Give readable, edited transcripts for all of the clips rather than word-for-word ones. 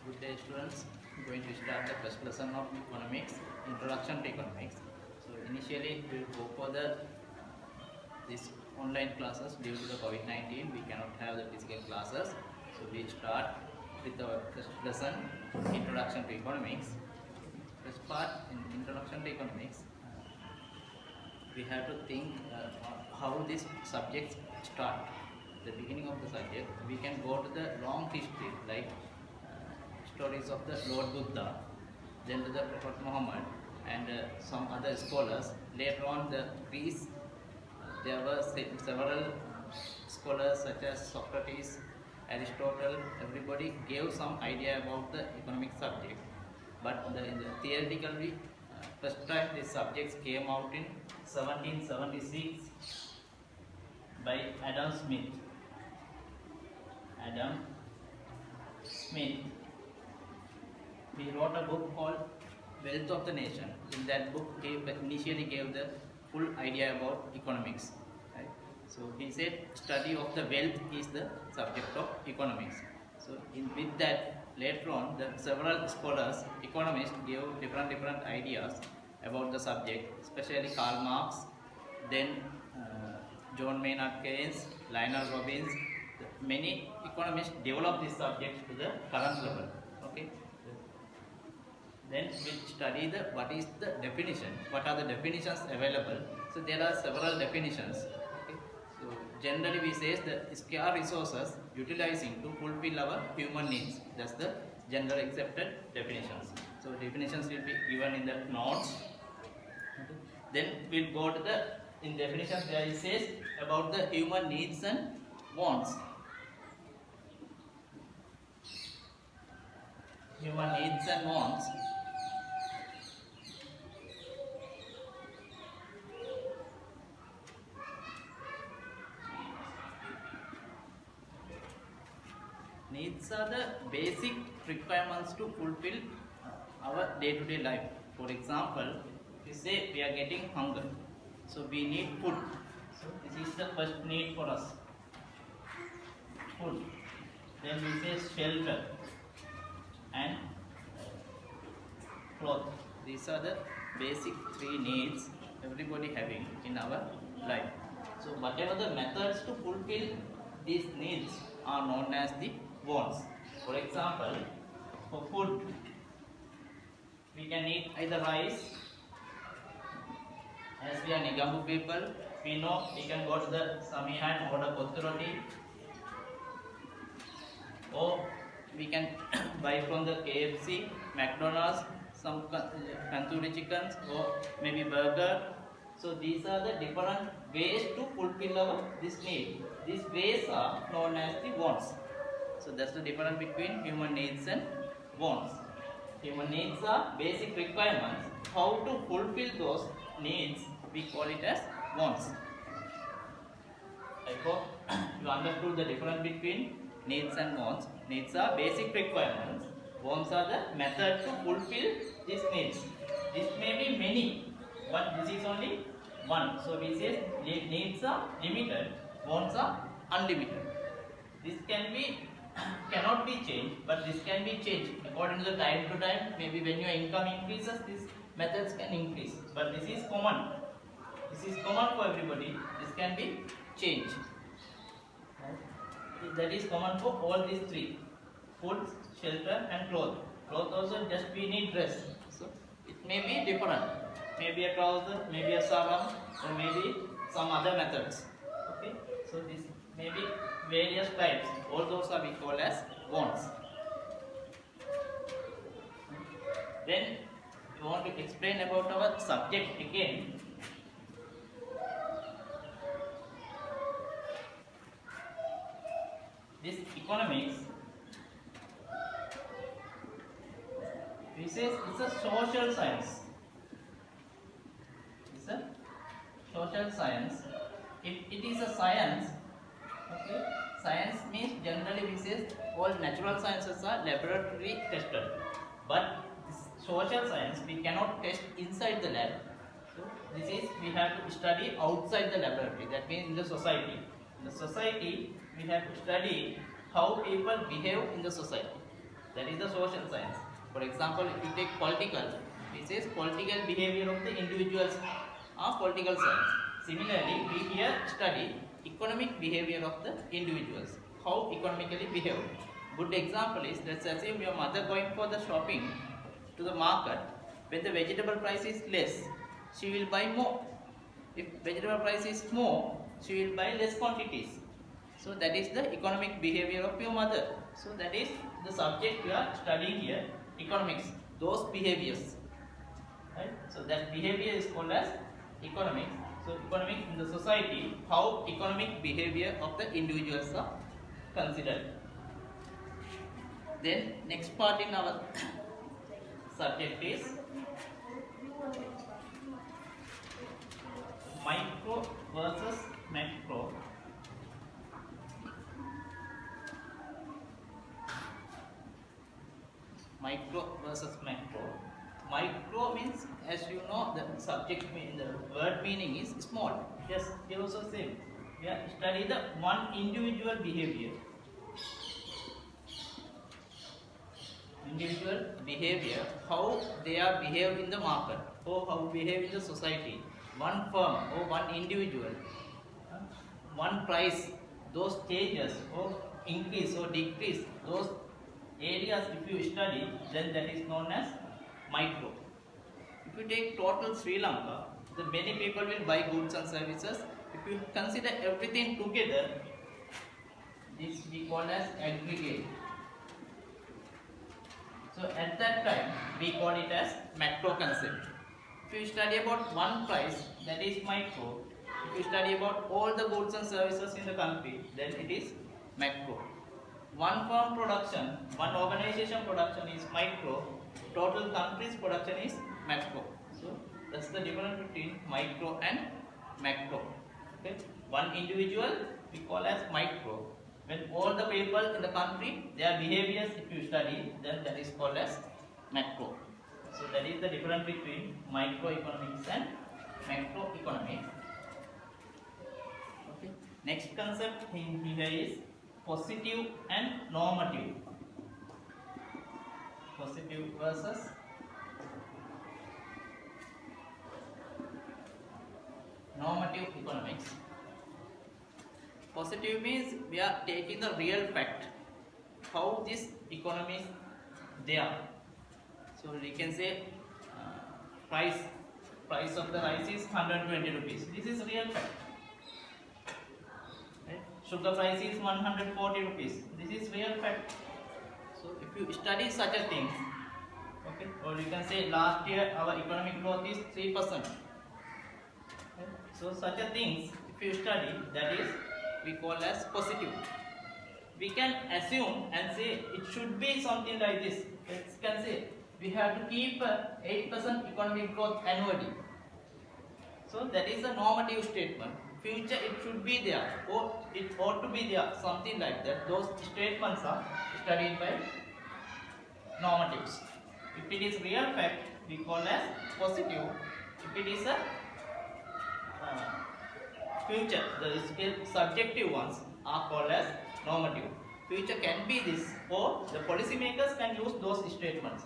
Good day, students. I'm going to start the first lesson of economics, introduction to economics. So initially we will go for the this online classes due to the COVID-19. We cannot have the physical classes. So we start with our first lesson, introduction to economics. First part in introduction to economics, we have to think how these subjects start. The beginning of the subject, we can go to the long history like stories of the Lord Buddha, then to the Prophet Muhammad and some other scholars. Later on, the Greece, there were several scholars such as Socrates, Aristotle. Everybody gave some idea about the economic subject, but in the theoretically, first time these subjects came out in 1776 by Adam Smith. Adam Smith, he wrote a book called Wealth of the Nation. In that book, he initially gave the full idea about economics. Right? So he said study of the wealth is the subject of economics. So with that, later on, the several scholars, economists gave different ideas about the subject, especially Karl Marx, then John Maynard Keynes, Lionel Robbins. Many economists developed this subject to the current level. Okay. Then we study the what is the definition, what are the definitions available. So there are several definitions. Okay. So generally we say the scarce resources utilizing to fulfill our human needs. That's the general accepted definitions. So definitions will be given in the notes. Okay. Then we'll go to the in definitions where it says about the human needs and wants. Human needs and wants. Needs are the basic requirements to fulfill our day-to-day life. For example, we say we are getting hunger, so we need food. So this is the first need for us, food. Then we say shelter and cloth. These are the basic three needs everybody having in our life. So whatever the methods to fulfill these needs are known as the wants. For example, for food, we can eat either rice. As we are Nigambu people, we know we can go to the Samihan and order kottu roti, or we can buy from the KFC, McDonald's, some tandoori chickens, or maybe burger. So these are the different ways to fulfill our this need. These ways are known as the wants. So that's the difference between human needs and wants. Human needs are basic requirements. How to fulfill those needs, we call it as wants. I hope you understood the difference between needs and wants. Needs are basic requirements. Wants are the method to fulfill these needs. This may be many, but this is only one. So we say needs are limited, wants are unlimited. This cannot be changed, but this can be changed according to the time to time. Maybe when your income increases, these methods can increase. But this is common. This is common for everybody. This can be changed. That is common for all these three: food, shelter, and clothes. Clothes also just we need dress. So it may be different. Maybe a trouser, maybe a sarong, or maybe some other methods. Okay. So this may be various types. All those are we call as wants. Then we want to explain about our subject again. This economics, we say it's a social science. It's a social science. If it is a science, okay, science means generally we say all natural sciences are laboratory tested, but this social science we cannot test inside the lab. So this is we have to study outside the laboratory. That means in the society. In the society we have to study how people behave in the society. That is the social science. For example, if you take political, this is political behavior of the individuals or political science. Similarly, we here study economic behavior of the individuals, how economically behave. Good example is, let's assume your mother going for the shopping to the market. When the vegetable price is less, she will buy more. If vegetable price is more, she will buy less quantities. So that is the economic behavior of your mother. So that is the subject we are studying here, economics. Those behaviors, right? So that behavior is called as economics. So economics in the society, how economic behavior of the individuals are considered. Then next part in our subject is micro versus macro. Micro versus macro. Micro means, as you know, the subject the word meaning is small. Yes, here also same. We are study the one individual behavior. Individual behavior, how they are behave in the market, or how behave in the society. One firm or one individual, one price, those changes or increase or decrease, those areas if you study, then that is known as micro. If you take total Sri Lanka, the many people will buy goods and services. If you consider everything together, this we call as aggregate. So at that time we call it as macro concept. If you study about one price, that is micro. If you study about all the goods and services in the country, then it is macro. One firm production, one organization production is micro, total country's production is macro. So that's the difference between micro and macro. Okay. One individual we call as micro. When all the people in the country, their behaviors if you study, then that is called as macro. So that is the difference between microeconomics and macroeconomics. Okay. Next concept here is positive and normative. Positive versus normative economics. Positive means we are taking the real fact, how this economy is there. So we can say price of the rice is 120 rupees. This is real fact. Right? Sugar price is 140 rupees. This is real fact. So if you study such a things, okay, or you can say last year our economic growth is 3%. Okay? So such a things if you study, that is we call as positive. We can assume and say it should be something like this. We can say we have to keep 8% economic growth annually. So that is a normative statement. Future it should be there, or it ought to be there, something like that. Those statements are studied by normatives. If it is real fact, we call as positive. If it is a future, the subjective ones are called as normative. Future can be this, or the policymakers can use those statements.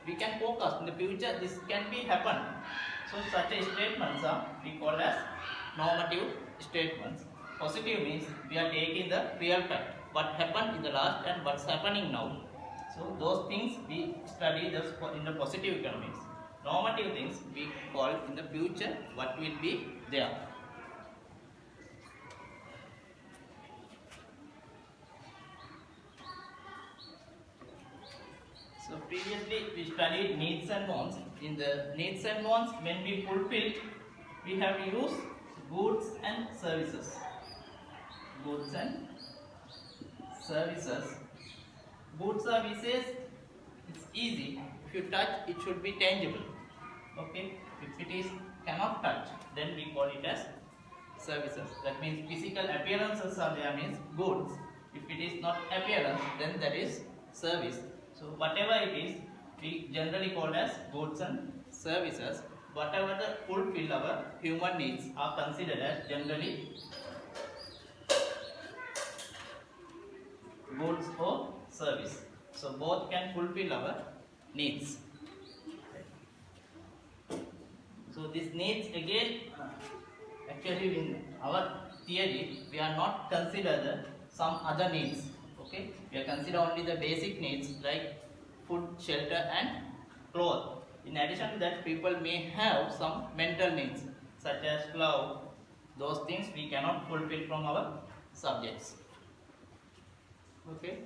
We can focus in the future this can be happen. So such a statements are we call as normative statements. Positive means we are taking the real fact, what happened in the last and what's happening now. So those things we study this in the positive economics. Normative things we call in the future what will be there. So previously we studied needs and wants. In the needs and wants, when we fulfill, we have to use goods and services. Goods and services. Goods services, it's easy. If you touch, it should be tangible. Okay. If it is cannot touch, then we call it as services. That means physical appearances are there means goods. If it is not appearance, then that is service. So whatever it is, we generally call as goods and services. Whatever the fulfill our human needs are considered as generally goods or service. So both can fulfill our needs. So this needs again, actually in our theory we are not consider the some other needs. Okay, we are consider only the basic needs like food, shelter and cloth. In addition to that, people may have some mental needs such as love. Those things we cannot fulfill from our subjects. Okay.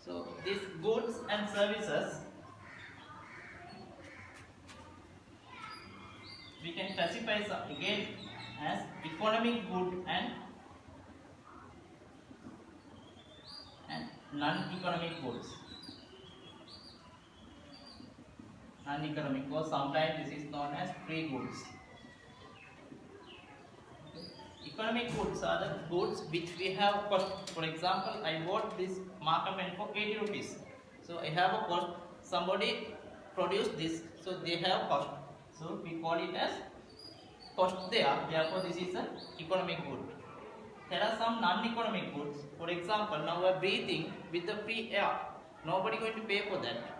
So these goods and services we can classify some again as economic good and non-economic goods. Non-economic, or sometimes this is known as free goods. Economic goods are the goods which we have cost. For example, I bought this marker pen for 80 rupees. So I have a cost. Somebody produced this, so they have cost. So we call it as cost there. Therefore, this is an economic good. There are some non-economic goods. For example, now we are breathing with the free air. Nobody going to pay for that.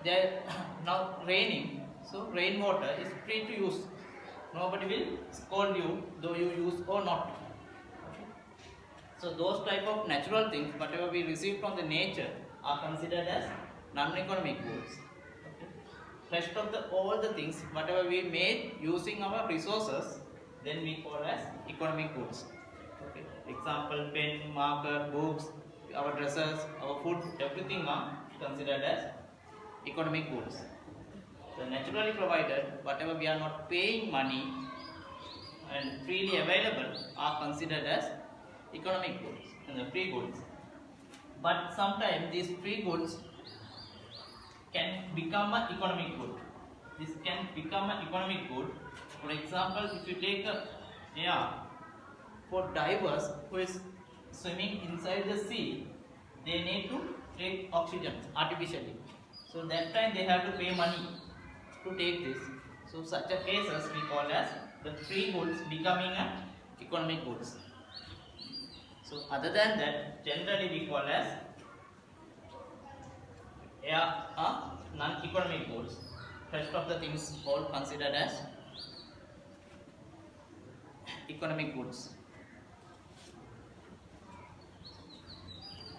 There now raining, so rainwater is free to use. Nobody will scold you though you use or not. Okay. So those type of natural things, whatever we receive from the nature, are considered as non-economic goods. Okay. Rest of the all the things, whatever we made using our resources, then we call as economic goods. Okay. Example: pen, marker, books, our dresses, our food, everything are considered as economic goods. So naturally provided, whatever we are not paying money and freely available are considered as economic goods and the free goods. But sometimes these free goods can become an economic good. This can become an economic good. For example, if you take a air for divers who is swimming inside the sea, they need to take oxygen artificially. So that time they have to pay money to take this. So such a cases we call as the free goods becoming an economic goods. So other than that, generally we call as non-economic goods. Rest of the things all considered as economic goods.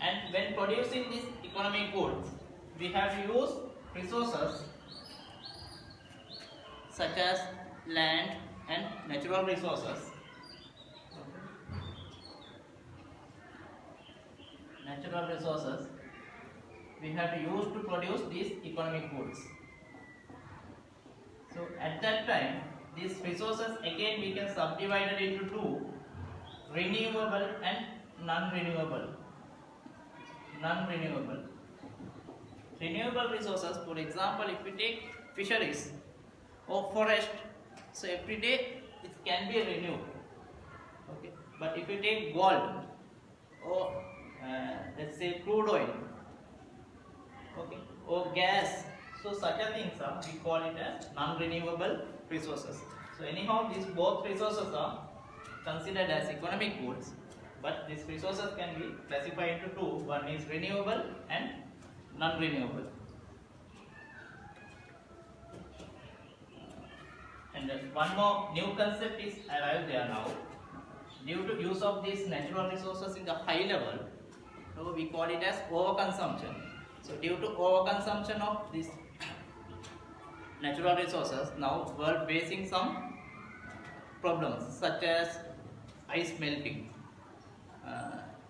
And when producing these economic goods, we have to use resources such as land and natural resources. Natural resources we have to use to produce these economic goods. So at that time, these resources again we can subdivide it into two: renewable and non-renewable. Non-renewable. Renewable resources, for example, if we take fisheries or forest, so every day it can be renewed. Okay. But if you take gold or let's say crude oil, okay, or gas, so such a things are we call it as non-renewable resources. So anyhow, these both resources are considered as economic goods, but these resources can be classified into two. One is renewable and non-renewable. And one more new concept is arrived there now. Due to use of these natural resources in the high level, so we call it as overconsumption. So due to overconsumption of these natural resources, now world facing some problems such as ice melting,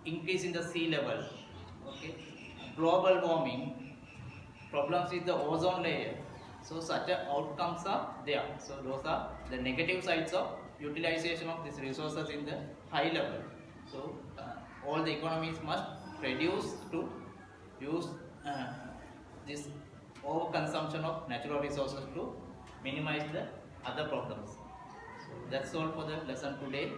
increase in the sea level, okay, global warming, problems with the ozone layer. So such outcomes are there. So those are the negative sides of utilization of these resources in the high level. So all the economies must reduce to use this overconsumption of natural resources to minimize the other problems. So that's all for the lesson today.